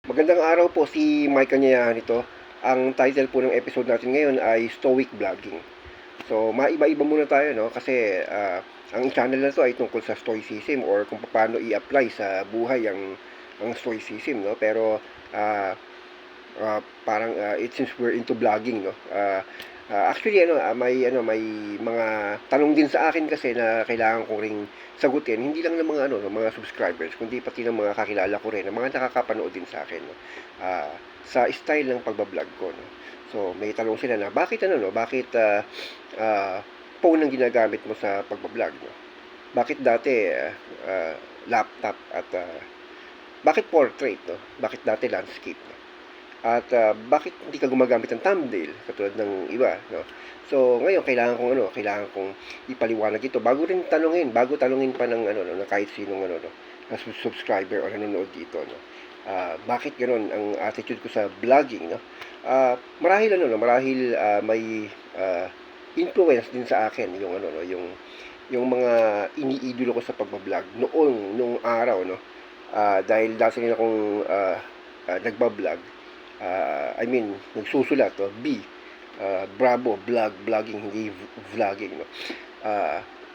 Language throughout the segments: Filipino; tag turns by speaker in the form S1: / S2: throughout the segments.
S1: Magandang araw po, si Mike Kanyayahan ito. Ang title po ng episode natin ngayon ay Stoic Vlogging. So, maiba-iba muna tayo, no? Kasi ang channel na to ay tungkol sa Stoicism or kung paano i-apply sa buhay ang Stoicism, no? Pero uh, parang it seems we're into vlogging, no? Actually may mga tanong din sa akin kasi na kailangan ko ring sagutin, hindi lang ng ng mga subscribers kundi pati ng mga kakilala ko rin, ng mga nakakapanood din sa akin, no? Sa style ng pagba-vlog ko, no? So may tanong sila na bakit bakit phone ang ginagamit mo sa pagba-vlog, no? Bakit dati laptop at bakit portrait, no? Bakit dati landscape, no? At bakit hindi ka gumagamit ng thumbnail katulad ng iba, no? So ngayon kailangan kong ipaliwanag ito bago tanungin pa ng ng kahit sinong na subscriber o nanonood dito, no. Bakit ganoon ang attitude ko sa vlogging, no? Marahil may influence din sa akin yung yung mga iniidolo ko sa pagba-vlog nung araw, no. Dahil dati rin akong nagba-vlog, I mean, nagsusulat, no? Bravo, vlogging, hindi vlogging, no?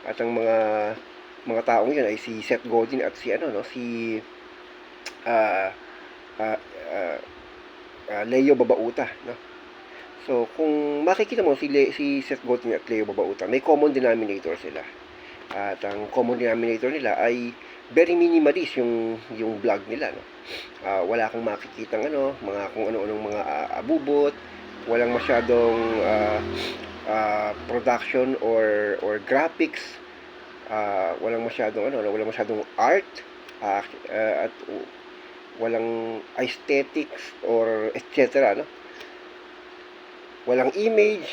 S1: At ang mga taong yun ay si Seth Godin at si si uh, uh, uh, Leo Babauta, no? So, kung makikita mo si Seth Godin at Leo Babauta, may common denominator sila. At ang common denominator nila ay very minimalist yung vlog nila, no. Wala kang makikitang mga kung ano-anong mga abubot, walang masyadong production or graphics, walang masyadong art, at walang aesthetics or etc., no. Walang image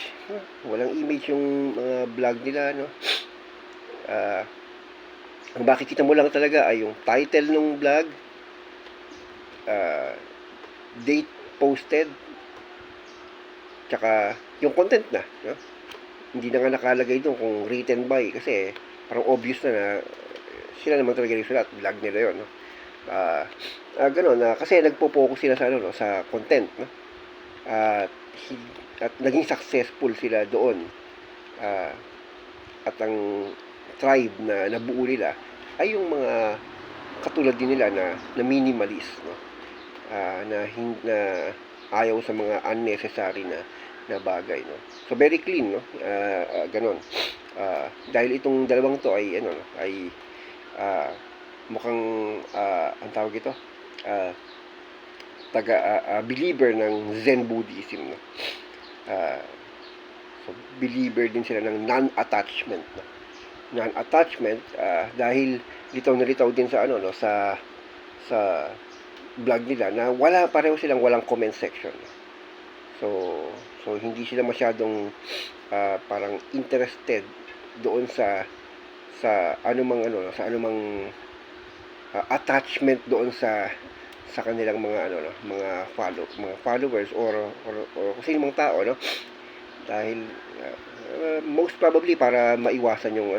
S1: yung mga vlog nila, no. uh, ang makikita mo lang talaga ay yung title ng vlog, uh, date posted, tsaka yung content na, no? Hindi na nga nakalagay doon kung written by, kasi parang obvious na sila naman talaga yung sulat, vlog nila yun, no? Ganun, kasi nagpo-focus sila sa no, sa content, no? At at naging successful sila doon. At ang tribe na nabuo nila ay yung mga katulad din nila na minimalist, no? Na ayaw sa mga unnecessary na bagay, no. So very clean, no. Ganon. Dahil itong dalawang to ay ay mukhang ang tawag ito, believer ng Zen Buddhism, no. Uh, so believer din sila ng non-attachment, no. Non-attachment, dahil litaw na litaw din sa no, sa vlog nila na pareho silang walang comment section. So hindi sila masyadong parang interested doon sa anumang attachment doon sa kanilang mga mga followers or kung sino mang tao, no. Dahil most probably para maiwasan yung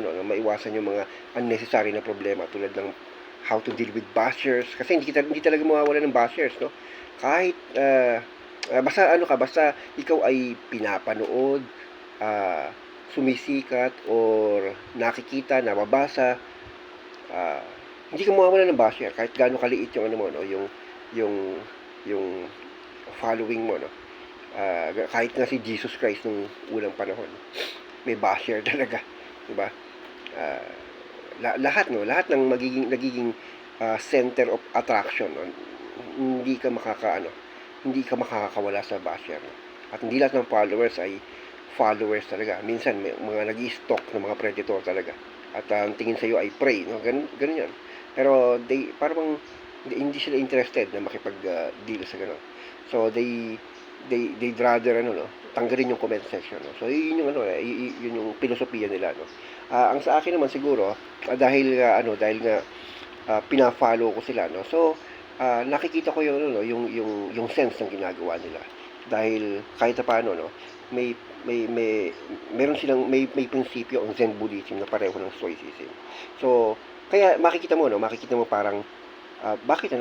S1: mga unnecessary na problema tulad ng how to deal with bashers, kasi hindi talaga mawawala ng bashers, no. Kahit basta ikaw ay pinapanood, sumisikat or nakikita, nababasa, uh, hindi ka mawawala ng basher kahit gaano kaliit yung mo, no, yung yung following mo, no. Kahit nga si Jesus Christ nung unang panahon, may basher talaga, di ba? Uh, lahat ng nagiging center of attraction, no? Hindi ka makakawala sa basher, no? At hindi lahat ng followers ay followers talaga. Minsan may mga nag-i-stalk ng mga predator talaga. At ang tingin sa iyo ay prey, no? Ganun 'yan. Pero parang hindi sila interested na makipag-deal sa ganun. So they'd rather tanggalin yung comment section, no? So yun yung yun yung filosofiya nila, no. Ang sa akin naman siguro, dahil nga pina-follow ko sila, no. So nakikita ko yung sense ng ginagawa nila. Dahil kahit paano, no, meron silang may prinsipyo ang Zen Buddhism na pareho ng Stoicism. So kaya makikita mo parang bakit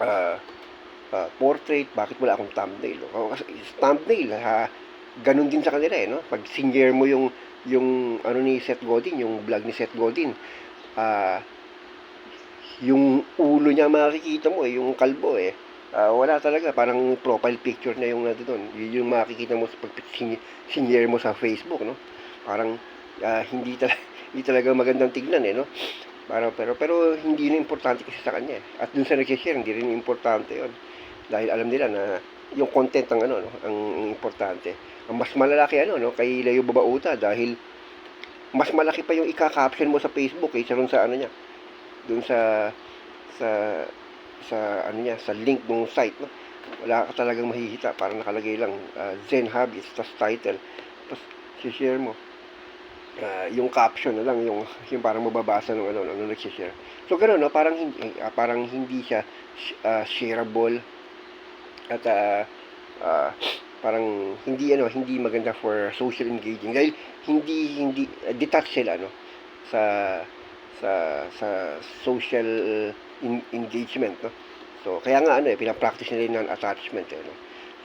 S1: ah, portrait, bakit wala akong thumbnail? O, kasi thumbnail, ganun din sa kanila eh, no? Pag sinyer mo yung ano ni Seth Godin, yung vlog ni Seth Godin, ah, yung ulo niya makikita mo eh, yung kalbo eh. Wala talaga, parang profile picture niya yung doon. Yun yung makikita mo sa pag sinyer mo sa Facebook, no? Parang hindi talaga hindi talaga magandang tignan eh, no? Pero hindi na importante kasi sa kanya eh. At dun sa nag-share, hindi rin importante yon. Dahil alam nila na yung content ang ano, no, ang importante. Ang mas malalaki ano, no, kay Leo Babauta dahil mas malaki pa yung ika-caption mo sa Facebook kaysa ron sa ano niya, dun sa sa ano niya, sa link ng site, no. Wala ka talagang mahihita, parang nakalagay lang Zen Habits, tas title, tapos share mo. Yung caption na lang yung parang mababasa ng ano nung nag-share. So ganoon no, parang hindi siya shareable at parang hindi maganda for social engaging dahil hindi detached sila no sa sa sa social engagement no. So kaya nga ano pina-practice nila yung non-attachment no.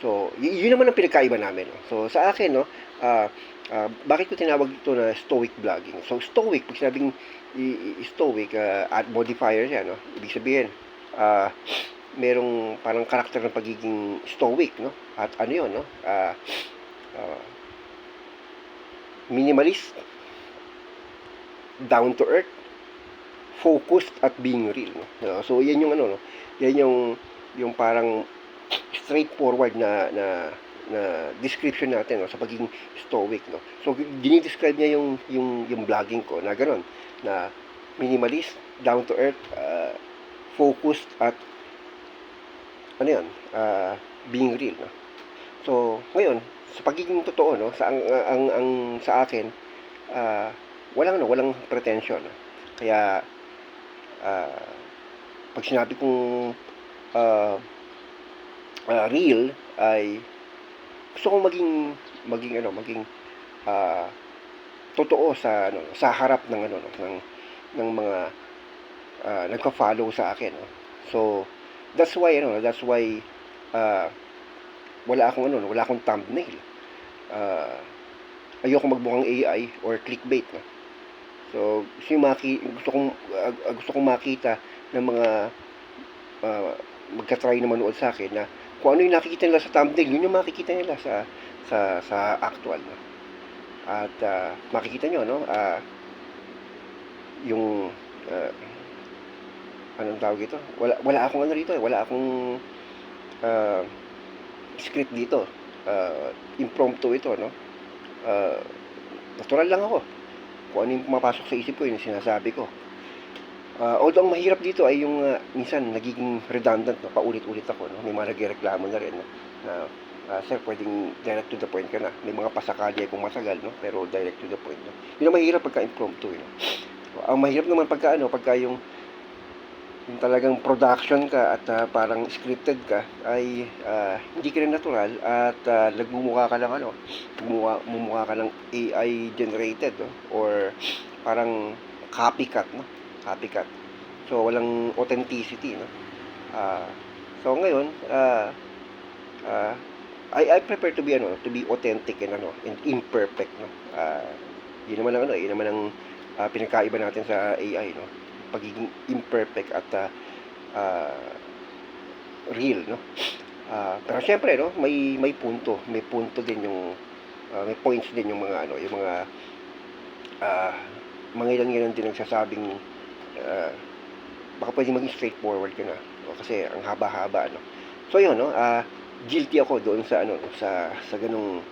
S1: So yun naman ang pinagkaiba namin no. So sa akin no bakit ko tinawag ito na stoic vlogging? So stoic pag sinabing stoic at modifier siya no. Ibig sabihin merong parang karakter ng pagiging stoic, no? At ano yun, no? Uh, minimalist, down to earth, focused at being real, no? So yan yung ano, no? Yan yung parang straightforward na description natin no, sa pagiging stoic no. So dinidescribe niya yung vlogging ko na ganoon na minimalist, down to earth, focused at ano yun, being real. No? So, ngayon, sa pagiging totoo, no, ang sa akin, walang pretension. No? Kaya, uh, pag sinabi kong uh, real, ay gusto kong maging uh, totoo sa harap ng ano, no, ng mga nagfa-follow sa akin. No? So, that's why uh, wala akong thumbnail. Uh, Ayoko magmukhang AI or clickbait. No? So, gusto kong makita ng mga magka-try na manood sa akin na kung ano yung nakikita nila sa thumbnail, yun yung makikita nila sa actual. No? At makikita nyo, no? Yung anong tawag ito? Wala akong ano rito eh. Wala akong uh, script dito. Impromptu ito, no? Uh, Natural lang ako. Kung ano yung pumapasok sa isip ko, yun yung sinasabi ko. Although ang mahirap dito ay yung minsan nagiging redundant, no? Paulit-ulit ako, no? May mga nagreklamo na rin, no? Na, sir, pwedeng direct to the point ka na. May mga pasakali kung masagal, no? Pero direct to the point, no? Yun ang mahirap pagka impromptu, no? Ang mahirap naman pagka yung talagang production ka at parang scripted ka ay hindi ka rin natural at nagmumukha ka lang mumukha ka ng AI generated no? Or parang copycat no copycat so walang authenticity no uh, so ngayon uh, I prefer to be authentic and imperfect no yun naman ang yun naman ang pinagkaiba natin sa AI no pagiging imperfect at real no pero syempre no may punto din yung may points din yung mga yung uh, mga ilan din nagsasabing baka pwedeng maging straightforward ka na no? Kasi ang haba-haba no so yun no guilty ako doon sa sa ganung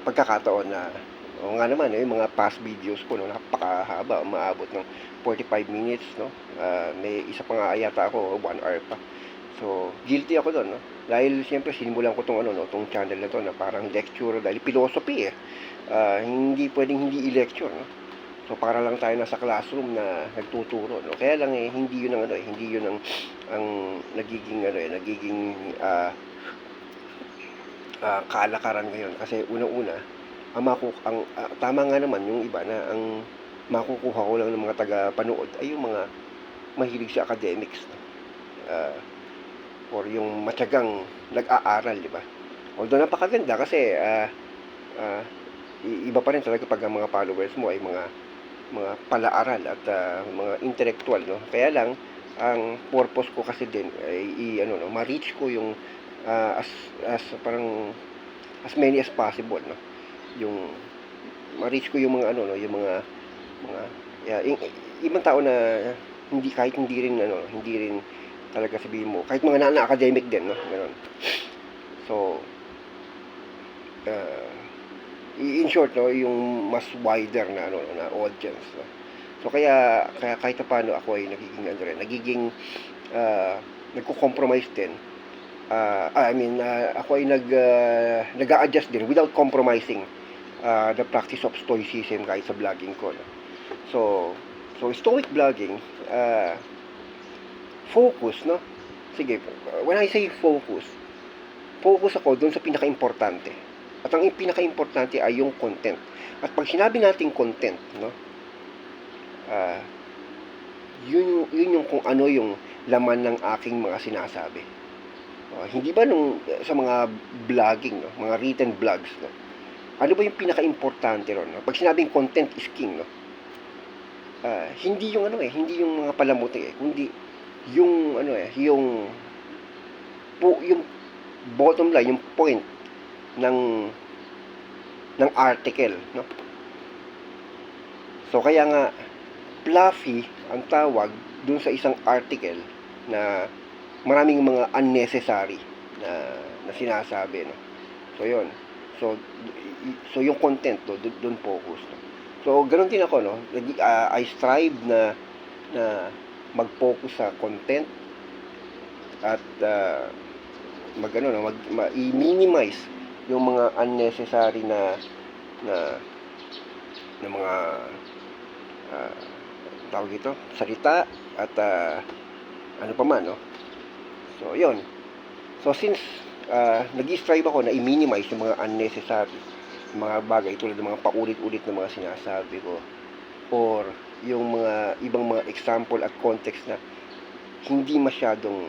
S1: pagkakataon na o nga naman, yung mga past videos ko, no, napakahaba, umaabot ng 45 minutes, no? May isa pa nga yata ako, 1 hour pa. So, guilty ako doon, no? Dahil siyempre sinimulan ko tong tong channel na to na parang lecture dahil philosophy eh. Hindi pwedeng hindi i-lecture, no? So, para lang tayo nasa classroom na nagtuturo, no? Kaya lang hindi yun hindi yun ang nagiging nagiging kalakaran ngayon kasi unang-una tama nga naman yung iba na ang makukuha ko lang ng mga taga-panood ay yung mga mahilig sa academics. ah, or yung matyagang nag-aaral, di ba? Although napakaganda kasi ah, iba pa rin talaga pag ang mga followers mo ay mga palaaral at mga intellectual, no? Kaya lang ang purpose ko kasi din ay ano, no, ma-reach ko yung as parang as many as possible, no? Yung ma-reach ko yung mga ano, no, yung mga yeah, ibang tao na kahit hindi rin ano, hindi rin talaga sabihin mo, kahit mga na-academic din, no? Ganun. So, uh, in short, no, yung mas wider na ano, na audience, no? So kaya kahit paano ako ay nagiging ano rin, nagiging nagko-compromise din. Ako ay nag-a-adjust din without compromising the practice of stoicism kahit sa vlogging ko, no? So stoic vlogging, focus, no? Sige, when I say focus ako doon sa pinaka-importante. At ang pinaka-importante ay yung content. At pag sinabi nating content, no? Uh, yun yung kung ano yung laman ng aking mga sinasabi. Hindi ba sa mga vlogging, no? Mga written vlogs, no? Ano ba yung pinaka-importante ron, no? Pag sinabing content is king, no? Hindi yung ano hindi yung mga palamuti kundi yung ano yung bottom line, yung point ng article, no? So kaya nga fluffy ang tawag dun sa isang article na maraming mga unnecessary na sinasabi, no? So yun. So yung content, no, dun focus, no? So ganoon din ako, no? I strive na mag-focus sa content at i-minimize yung mga unnecessary na mga tawag ito, salita at ano pa man, no? So yun. So since nag-strive ako na i-minimize yung mga unnecessary mga bagay tulad ng mga paulit-ulit na mga sinasabi ko or yung mga ibang mga example at context na hindi masyadong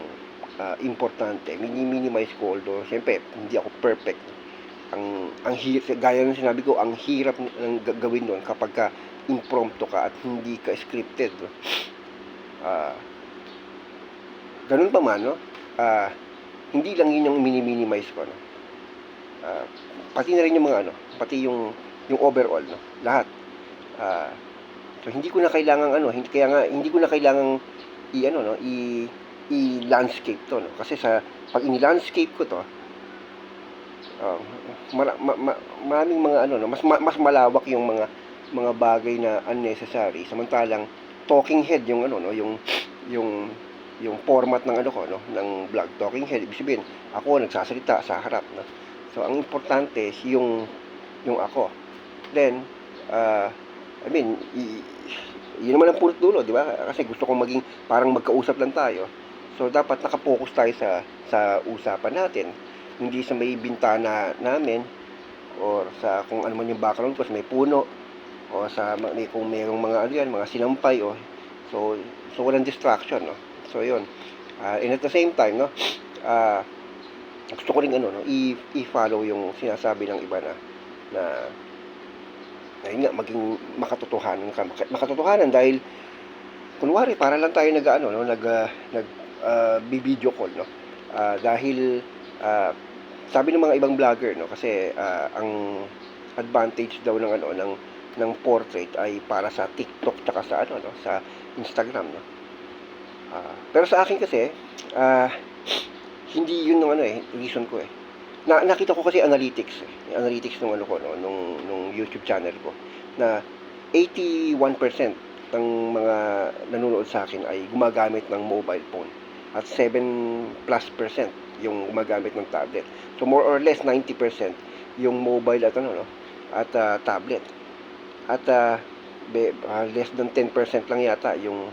S1: importante, minimize ko, although siyempre hindi ako perfect. Gaya ng sinabi ko, ang hirap ng gawin nun kapag ka impromptu ka at hindi ka scripted, no? Ganun pa man, no? Hindi lang yun yung minimize ko, no? Pati na rin yung mga ano, pati yung overall, no? Lahat. So hindi ko na kailangan kaya nga hindi ko na kailangan i-landscape to, no? Kasi pag ini-landscape ko to, maraming mga mas malawak yung mga bagay na unnecessary, samantalang talking head yung yung format ng ng vlog. Talking head, ibig sabihin ako nagsasalita sa harap, no? So ang importante is yung ako. Then yun naman ang pulot dulo, di ba? Kasi gusto kong maging parang magkausap lang tayo. So dapat nakapokus tayo sa usapan natin, hindi sa may bintana namin or sa kung ano man yung background ko, sa may puno o kung mayroong mga mga sinampay so walang distraction, no? So yun. And at the same time, no, gusto ko ring i-follow yung sinasabi ng iba na ayun nga, maging makatotohanan dahil kunwari para lang tayo video call, no? Dahil sabi ng mga ibang vlogger, no, kasi ang advantage daw ng portrait ay para sa TikTok tsaka sa sa Instagram, no? Pero sa akin kasi hindi yun reason ko nakita ko kasi analytics nung nung YouTube channel ko na 81% ng mga nanonood sa akin ay gumagamit ng mobile phone at 7+% yung gumagamit ng tablet. So more or less 90% yung mobile at tablet. At less than 10% lang yata yung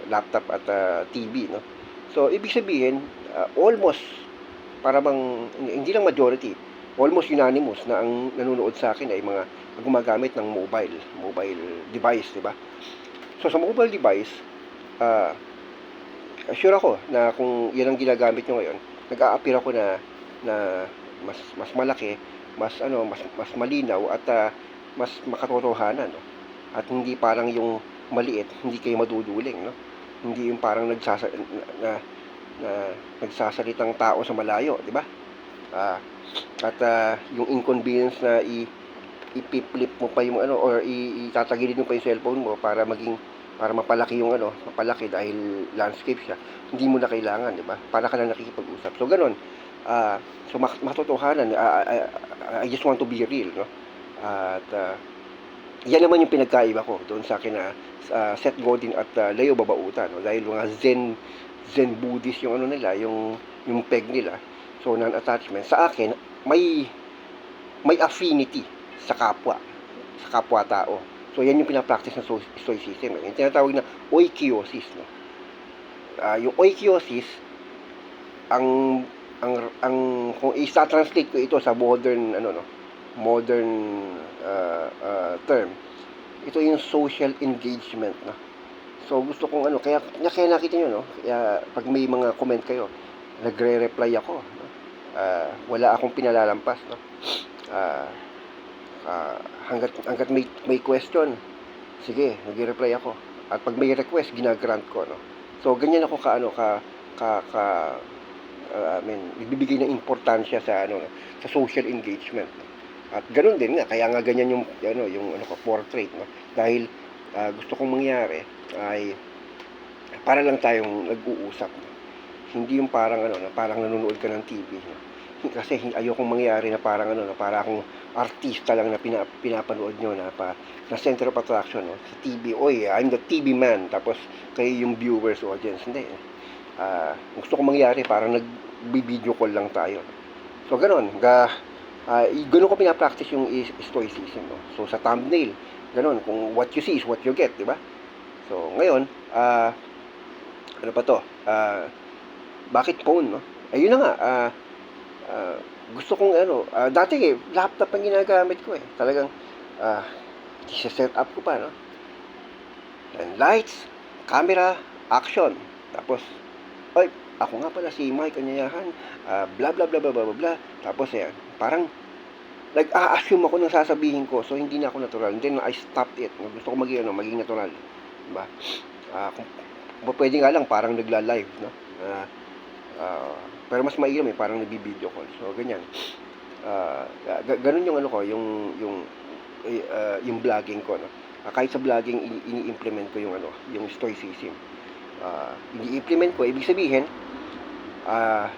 S1: laptop at TV, no? So ibig sabihin almost para bang hindi lang majority, almost unanimous na ang nanonood sa akin ay mga gumagamit ng mobile device, di ba? So sa mobile device, sure ako na kung yan ang ginagamit nyo ngayon, nag-a-appear ako na mas malaki, mas malinaw at mas makatotohanan, no? At hindi parang yung maliit, hindi kayo maduduling, no? Hindi yung parang na nagsasalitang tao sa malayo, di ba? Ah, at yung inconvenience na ipip-flip mo pa yung ano, or itatagilid mo pa yung cellphone mo para mapalaki yung mapalaki dahil landscape siya. Hindi mo na kailangan, di ba? Para ka lang nakikipag-usap. So ganun. So matotohanan, I just want to be real, no? At yan naman yung pinagkaiba ko doon sa akin na Seth Godin at Leo Babauta, no? Dahil mga Zen Buddhist yung ano nila, yung peg nila. So non-attachment sa akin may affinity sa kapwa tao. So yan yung pinapractice ng stoicism. Yung tinatawag na oikiosis, no? Yung oikiosis, ang ang kung i-translate ko ito sa modern term, ito yung social engagement, no? So gusto kong kaya nakita niyo, no? Kaya pag may mga comment kayo, nagre-reply ako, no? Wala akong pinalalampas, no? Uh, hanggat may question, sige, nagre-reply ako. At pag may request, ginagrant ko, no? So ganyan ako nagbibigay ng importansya sa sa social engagement. At ganoon din nga, kaya nga ganyan yung portrait, no? Dahil gusto kong mangyari ay para lang tayong nag-uusap, no? Hindi yung parang parang nanonood ka ng TV, no? Kasi ayokong mangyari na parang na para akong artista lang na pinapanood nyo na center of attraction, no? Sa TV, oy, I'm the TV man, tapos kayo yung viewers audience. Hindi. Gusto kong mangyari parang nag-video call lang tayo. So ganoon, ganoon ko pinapractice yung stoicism, no? So sa thumbnail, ganoon, kung what you see is what you get, di ba? So ngayon, ano pa to? Bakit phone, no? Ayun na nga, gusto kong dati laptop ang ginagamit ko, eh. Talagang set up ko pa, no? And lights, camera, action. Tapos, ay, ako nga pala si Mike Anyayahan, bla bla bla bla bla bla. Tapos parang nag-a-assume ako ng sasabihin ko, so hindi na ako natural. And then I stopped it. Gusto ko maging natural, diba? Kung pwede nga lang parang nagla-live, no? Pero mas mairam, parang nagbi-video call. So ganyan. Ganun yung yung vlogging ko, no? Kahit sa vlogging ini-implement ko yung stoicism. Ini-implement ko, ibig sabihin I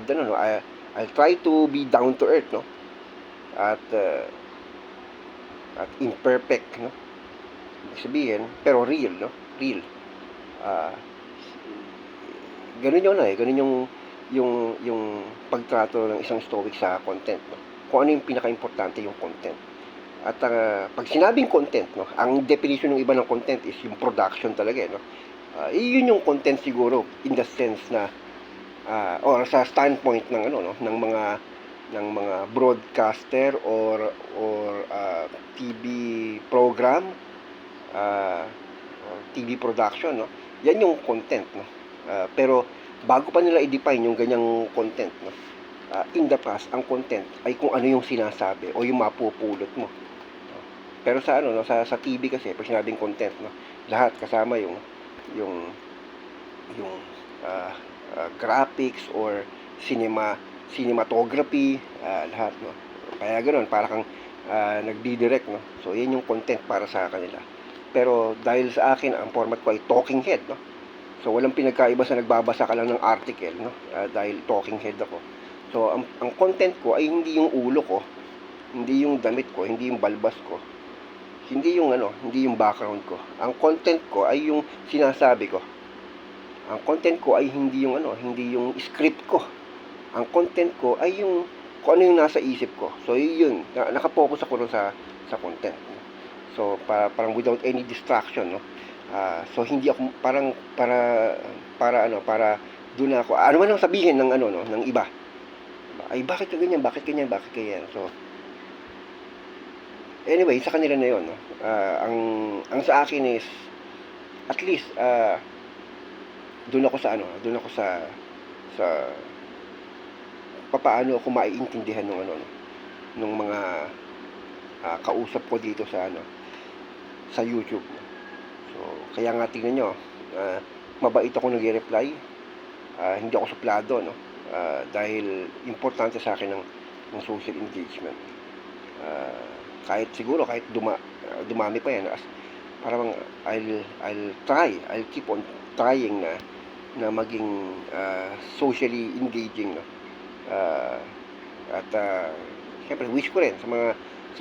S1: don't know, I'll try to be down to earth, no? At imperfect, no? Ibig sabihin, pero real, no? Real. Ganun ganun yung pagtrato ng isang stoic sa content, no? Kung ano yung pinaka-importante, yung content. At pag sinabing content, no, ang definition ng iba ng content is yung production talaga, no? Yun yung content siguro in the sense na or sa standpoint ng ng mga broadcaster or TV program, or TV production, no? Yan yung content, no? Pero bago pa nila i-define yung ganyang content, no? In the past, ang content ay kung ano yung sinasabi o yung mapupulot mo. Pero sa sa TV kasi pag sinabing content, no, lahat kasama yung graphics or cinematography, lahat, no. Kaya ganoon, para kang nagdi-direct, no. So yan yung content para sa kanila. Pero dahil sa akin ang format ko ay talking head, no. So walang pinagkaiba sa nagbabasa ka lang ng article, no. Dahil talking head ako. So ang content ko ay hindi yung ulo ko, hindi yung damit ko, hindi yung balbas ko, hindi yung background ko. Ang content ko ay yung sinasabi ko. Ang content ko ay hindi yung script ko. Ang content ko ay kung ano yung nasa isip ko. So yun, naka-focus ako sa content. So parang without any distraction, no. So hindi ako para doon ako. Ano man ang sabihin ng iba. Ay bakit ganyan? So anyway, sa kanila na 'yon, no. Ang sa akin is at least doon ako sa ano, doon ako sa papaano ako maiintindihan ng ano, nung mga kausap ko dito sa ano, sa YouTube. So, kaya nga tingnan nyo, ah, mabait ako nag-reply, hindi ako suplado, no? Dahil importante sa akin ng social engagement. Ah, kahit siguro, kahit dumami pa yan, parang I'll keep on trying na maging socially engaging, no? Ah, at siyempre, wish ko rin sa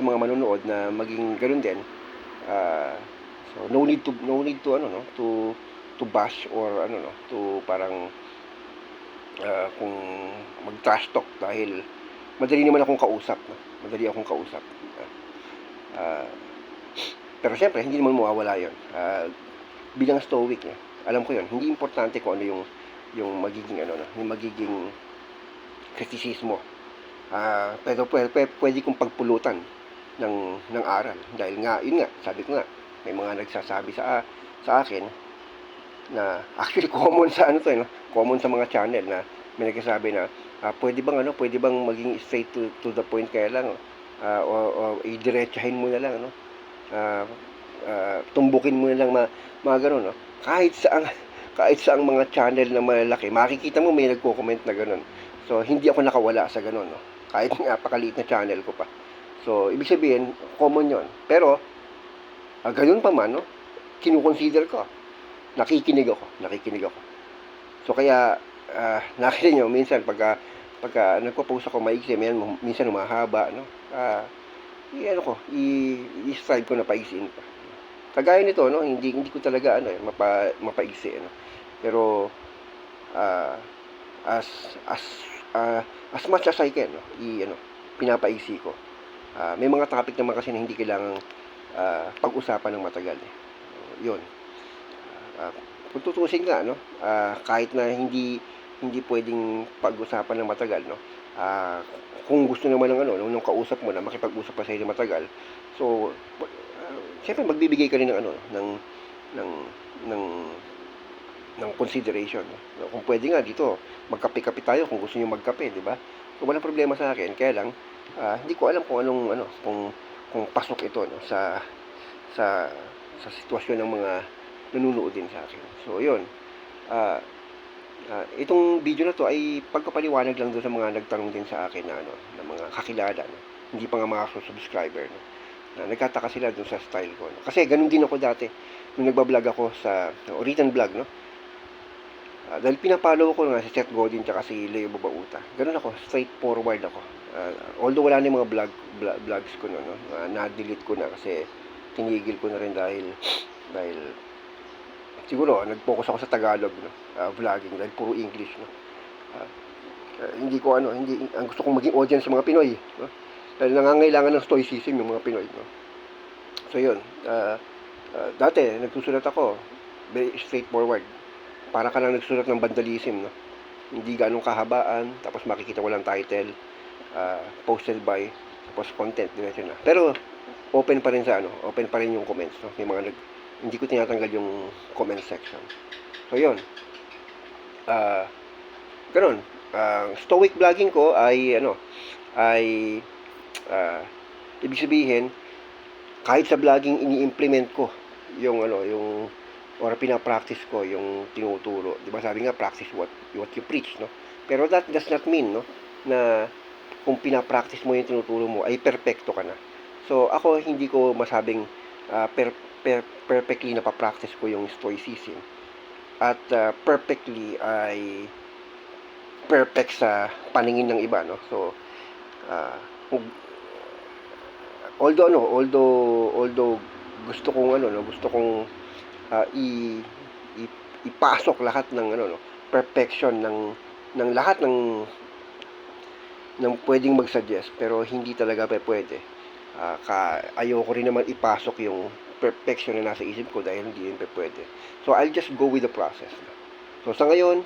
S1: mga manonood na maging ganun din. Ah, so no need to ano, no, to bash or ano, no, to parang kung mag-trash talk, dahil madali naman akong kausap, no? Madali akong kausap. Ah, pero siyempre hindi naman mawawala 'yon. Bilang stoic, no, alam ko 'yon. Hindi importante kung ano yung magiging ano, no, yung magiging kritisismo. Pero pwede kong pagpulutan ng aral, dahil nga yun nga, sabi ko nga, may mga nagsasabi sa akin na actually common sa ano to, no? Common sa mga channel na may nagsasabi na pwede bang maging straight to the point, kaya lang o idiretsahin mo na lang, no? Ah, tumbukin mo na lang, mga ganun, no? Kahit sa mga channel na malalaki, makikita mo may nagko-comment na ganun. So hindi ako nakawala sa ganun, no? Kahit napakaliit na channel ko pa. So ibig sabihin common 'yon. Pero ganun pa man, no? Kinukonsider ko, nakikinig ako. So kaya nakita nyo minsan pagka nagpo-post ako maiksi, minsan humahaba, no? I-strive ko na paigsiin pa. Kagaya nito, no, hindi ko talaga ano, mapaigsi, ano. Pero ah, as as as much as I can, no, pinapaigsi ko. May mga topic naman kasi na hindi kailangang pag-usapan ng matagal, eh. 'Yun. Ah, kung tutuusin nga, no, kahit na hindi pwedeng pag-usapan ng matagal, no. Kung gusto naman ng ano, nung kausap mo na makipag-usap pa sa'yo ng matagal, so siyempre magbibigay ka rin ng ano, ng ng ng consideration, no? Kung pwede nga dito, magkape-kape tayo kung gusto niyo magkape, di ba? So walang problema sa akin, kaya lang hindi ko alam kung anong ano, kung pasok ito, no, sa sa sitwasyon ng mga nanonood din sa akin. So yun. Ah, itong video na to ay pagpapaliwanag lang doon sa mga nagtanong din sa akin na ano, na mga kakilala, no? Hindi pa nga mga subscriber, no? Na nagtataka sila doon sa style ko, no? Kasi ganun din ako dati nung nagba-vlog ako sa written vlog, no? Dahil pinapollow ko nga si Seth Godin tsaka si Leo Babauta. Ganun ako, straightforward ako. Although wala na yung mga vlogs ko, no? Na-delete ko na kasi tinigil ko na rin dahil siguro nag-focus ako sa Tagalog, no? Vlogging, dahil puro English, no? Hindi ko ano, hindi ang gusto kong maging audience sa mga Pinoy, no? Dahil nangangailangan ng stoicism yung mga Pinoy, no? So yun, dati nagsusulat ako very straightforward, para ka lang nagsulat ng vandalism, no? Hindi ganong kahabaan, tapos makikita ko lang title, posted by, tapos content, diretso na. Pero open pa rin open pa rin yung comments, no? May mga hindi ko tinatanggal yung comment section. So yun, ganun. Stoic vlogging ko ay ibig sabihin, kahit sa vlogging ini-implement ko yung or pina-practice ko yung tinuturo. 'Di ba sabi nga, practice what you preach, no? Pero that does not mean, no, na kung pina-practice mo yung tinuturo mo ay perpekto ka na. So ako hindi ko masabing perfectly na-practice ko yung stoicism, at perfectly ay perfect sa paningin ng iba, no? So although gusto kong ipasok lahat ng no, perfection ng lahat ng pwedeng mag-suggest, pero hindi talaga pwede. Ayoko rin naman ipasok yung perfection na nasa isip ko, dahil hindi yun pwede. So I'll just go with the process. So sa ngayon,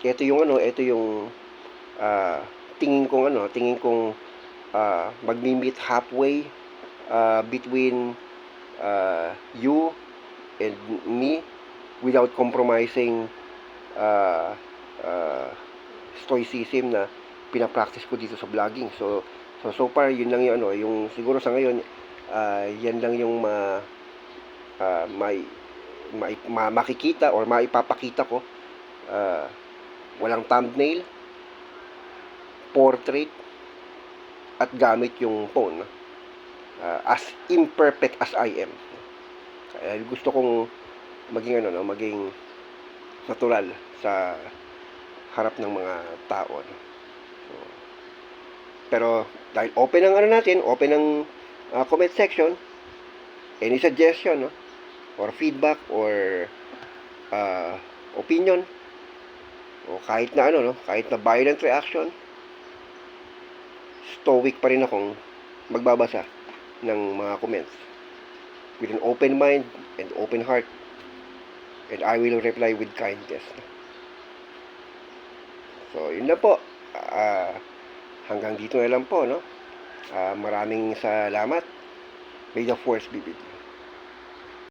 S1: ito yung tingin kong magmi-meet halfway between you and me, without compromising uh, uh, stoicism na pinapractice ko dito sa vlogging. So far, yun lang yung ano, yung siguro sa ngayon, yan lang yung makikita or maipapakita ko. Walang thumbnail, portrait, at gamit yung phone. As imperfect as I am. Kaya gusto kong maging ano, no, maging natural sa harap ng mga tao. No? So, pero dahil open ang ano natin, open ang comment section, any suggestion, no? Or feedback or opinion, o kahit na ano, no, kahit na violent reaction, stoic pa rin akong magbabasa ng mga comments with an open mind and open heart, and I will reply with kindness. So yun na po, hanggang dito na lang po, no. Maraming salamat. May the force be with you.